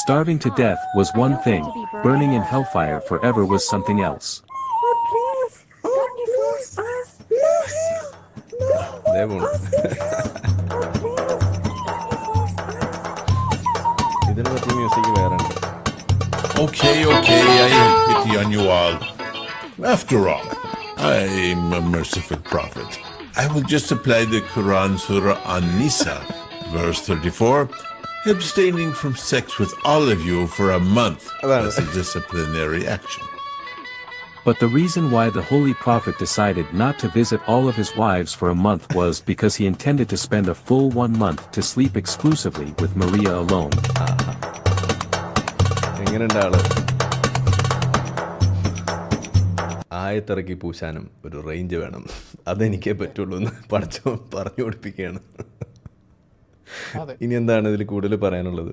Starving to death was one thing, burning in hellfire forever was something else. Okay, I have pity on you all. After all, I'm a merciful prophet. I will just apply the Quran Surah An-Nisa, verse 34, abstaining from sex with all of you for a month as a disciplinary action. But the reason why the Holy Prophet decided not to visit all of his wives for a month was because he intended to spend a full 1 month to sleep exclusively with Maria alone. ആയത്തിറക്കി പൂശാനും ഒരു range വേണം, അതെനിക്കേ പറ്റുള്ളൂ എന്ന് പഠിച്ചു പറഞ്ഞു പഠിപ്പിക്കുകയാണ്. ഇനി എന്താണ് ഇതിൽ കൂടുതൽ പറയാനുള്ളത്?